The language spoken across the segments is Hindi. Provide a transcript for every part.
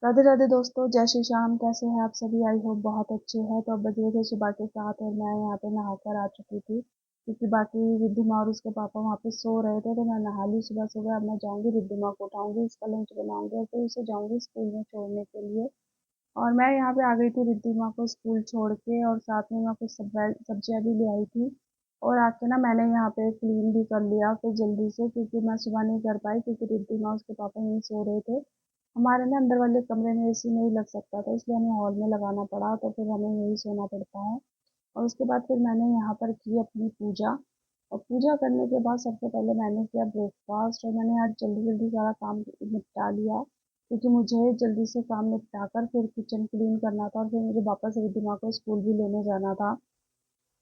राधे राधे दोस्तों, जय श्री श्याम। कैसे हैं आप सभी? आई होप बहुत अच्छे हैं। तो अब बज रहे थे सुबह के 7 और मैं यहाँ पे नहाकर आ चुकी थी क्योंकि बाकी रिद्धिमा और उसके पापा वहाँ पे सो रहे थे। तो मैं नहा ली सुबह सुबह। अब मैं जाऊँगी रिद्धिमा को उठाऊंगी, इसका लंच बनाऊंगी और फिर उसे जाऊंगी स्कूल में छोड़ने के लिए। और मैं यहाँ पे आ गई थी रिद्धिमा को स्कूल छोड़ के, और साथ में मैं कुछ सब्जियाँ भी ले आई थी। और आके ना मैंने यहाँ पे क्लीन भी कर लिया फिर जल्दी से, क्योंकि मैं सुबह नहीं कर पाई क्योंकि रिद्धिमा उसके पापा यहीं सो रहे थे। हमारे ना अंदर वाले कमरे में एसी नहीं लग सकता था, इसलिए हमें हॉल में लगाना पड़ा, तो फिर हमें यही सोना पड़ता है। और उसके बाद फिर मैंने यहाँ पर की अपनी पूजा। और पूजा करने के बाद सबसे पहले मैंने किया ब्रेकफास्ट, और मैंने आज जल्दी जल्दी सारा काम निपटा लिया क्योंकि मुझे जल्दी से काम निपटा कर फिर किचन क्लीन करना था, और फिर मुझे वापस रिद्धिमा को स्कूल भी लेने जाना था।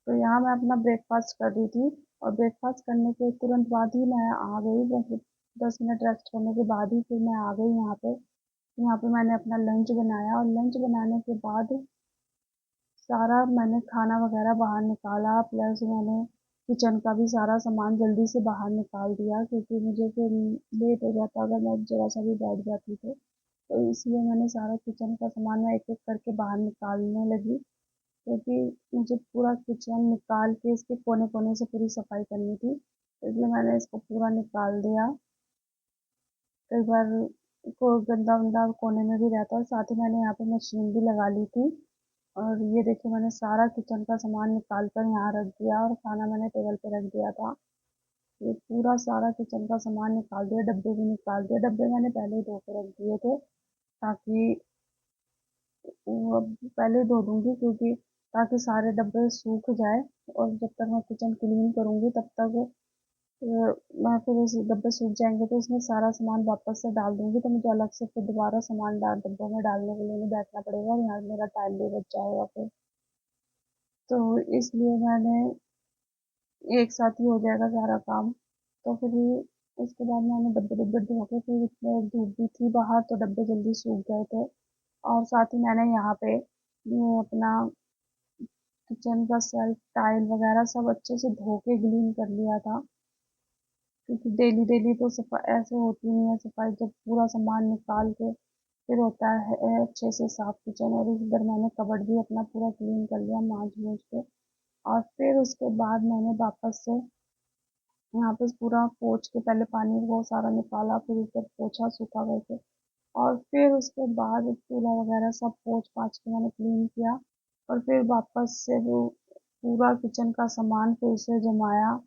तो यहाँ मैं अपना ब्रेकफास्ट कर रही थी, और ब्रेकफास्ट करने के तुरंत बाद ही मैं आ गई, मतलब 10 मिनट रेस्ट करने के बाद ही फिर मैं आ गई यहाँ पे। यहाँ पे मैंने अपना लंच बनाया, और लंच बनाने के बाद सारा मैंने खाना वगैरह बाहर निकाला, प्लस मैंने किचन का भी सारा सामान जल्दी से बाहर निकाल दिया क्योंकि मुझे फिर लेट हो जाता अगर मैं जरा सा भी बैठ जाती तो इसलिए मैंने सारा किचन का सामान मैं एक एक करके बाहर निकालने लगी, क्योंकि मुझे पूरा किचन निकाल के इसके कोने कोने से पूरी सफाई करनी थी, तो इसलिए मैंने इसको पूरा निकाल दिया। कई बार को गंदा वंदा कोने में भी रहता है। साथ ही मैंने यहाँ पे मशीन भी लगा ली थी। और ये देखिए, मैंने सारा किचन का सामान निकाल कर यहाँ रख दिया, और खाना मैंने टेबल पे रख दिया था। ये पूरा सारा किचन का सामान निकाल दिया, डब्बे भी निकाल दिए। डब्बे मैंने पहले ही धो के रख दिए थे ताकि वो अब पहले ही धो दूंगी, क्योंकि ताकि सारे डब्बे सूख जाए। और जब तक मैं किचन क्लीन करूंगी तब तक मैं फिर उस डब्बे सूख जाएंगे तो इसमें सारा सामान वापस से डाल दूंगी, तो मुझे अलग से फिर दोबारा सामान डाल डब्बों में डालने के लिए नहीं बैठना पड़ेगा, और यहाँ मेरा टाइम भी बच जाएगा फिर। तो इसलिए मैंने एक साथ ही हो जाएगा सारा काम। तो फिर उसके बाद मैंने डब्बे डब्बे धो के, फिर इतने धूप भी थी बाहर तो डब्बे जल्दी सूख गए थे। और साथ ही मैंने यहाँ पे ये अपना किचन का सेल्फ टाइल वगैरह सब अच्छे से धो के क्लीन कर लिया था, क्योंकि डेली डेली तो सफाई ऐसे होती नहीं है सफाई, जब पूरा सामान निकाल के फिर होता है अच्छे से साफ किचन। और इधर मैंने कबर्ड भी अपना पूरा क्लीन कर लिया मांज मूंज के। और फिर उसके बाद मैंने वापस से यहाँ पे पूरा पोंछ के, पहले पानी वो सारा निकाला, फिर उसके पोछा सूखा करके, और फिर उसके बाद चूल्हा वगैरह सब पोंछ पाछ के मैंने क्लीन किया। और फिर वापस से वो पूरा किचन का सामान फिर से जमाया।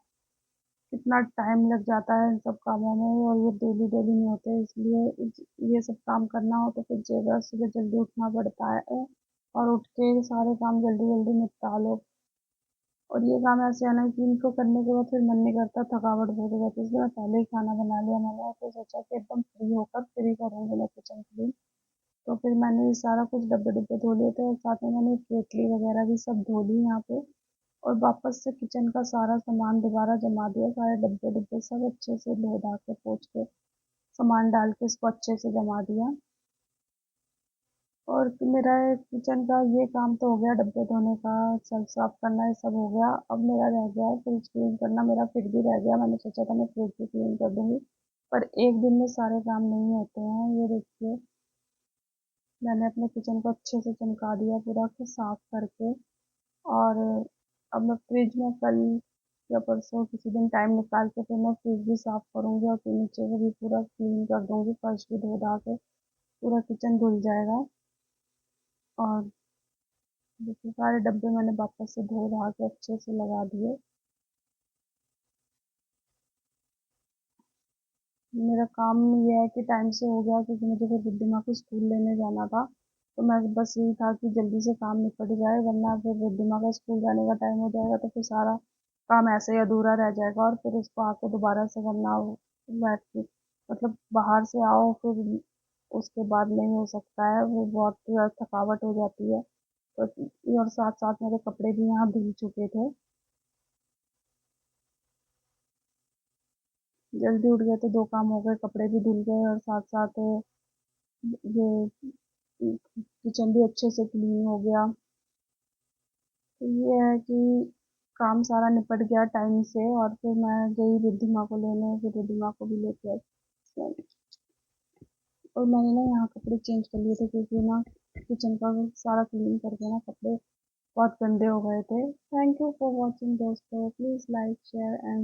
कितना टाइम लग जाता है इन सब कामों में, और ये डेली डेली नहीं होते, इसलिए ये सब काम करना हो तो फिर सुबह सुबह जल्दी उठना पड़ता है, और उठ के सारे काम जल्दी जल्दी निपटा लो। और ये काम ऐसे है ना कि इनको करने के बाद फिर मन नहीं करता, थकावट बहुत हो जाती है, इसलिए मैं पहले ही खाना बना लिया मैंने, और फिर सोचा कि एकदम फ्री होकर फिर ही करूँगी मैं किचन क्लीन। तो फिर मैंने ये सारा कुछ डब्बे डब्बे धो लिए थे, और साथ में मैंने केतली वगैरह भी सब धो ली यहाँ पे। और वापस से किचन का सारा सामान दोबारा जमा दिया, सारे डब्बे डब्बे सब अच्छे से धो धा के पोंछ के सामान डाल के इसको अच्छे से जमा दिया। और मेरा किचन का ये काम तो हो गया, डब्बे धोने का, सब साफ करना, ये सब हो गया। अब मेरा रह गया है फ्रिज क्लीन करना, मेरा फिर भी रह गया। मैंने सोचा था मैं फ्रिज भी क्लीन कर दूंगी, पर एक दिन में सारे काम नहीं होते हैं। ये देखिए, मैंने अपने किचन को अच्छे से चमका दिया पूरा साफ करके। और अब मैं फ्रिज में कल या परसों किसी दिन टाइम निकाल के फिर मैं फ्रिज भी साफ करूंगी, और फिर नीचे को भी पूरा क्लीन कर दूंगी, फर्श भी धो धा के पूरा किचन धुल जाएगा। और देखिए, सारे डब्बे मैंने वापस से धो धा के अच्छे से लगा दिए। मेरा काम ये है कि टाइम से हो गया, क्योंकि मुझे फिर रिद्धिमा को स्कूल लेने जाना था। तो मैं बस यही था कि जल्दी से काम निपट जाए, वरना फिर रिद्धिमा का स्कूल जाने का टाइम हो जाएगा तो फिर सारा काम ऐसे ही अधूरा रह जाएगा, और फिर उसको आके दोबारा से करना बैठ के, मतलब बाहर से आओ फिर उसके बाद नहीं हो सकता है, वो बहुत थकावट हो जाती है। तो और साथ साथ मेरे कपड़े भी यहाँ धुल चुके थे। जल्दी उठ गए तो दो काम हो गए, कपड़े भी धुल गए और साथ साथ ये किचन भी अच्छे से क्लीन हो गया। तो ये है कि काम सारा निपट गया टाइम से, और फिर मैं गई रिद्धिमा को लेने, फिर रिद्धिमा को भी लेके आई। और मैंने ना यहाँ कपड़े चेंज कर लिए थे क्योंकि ना किचन का सारा क्लीन करके ना कपड़े बहुत गंदे हो गए थे। थैंक यू फॉर वॉचिंग दोस्तों, प्लीज़ लाइक शेयर एंड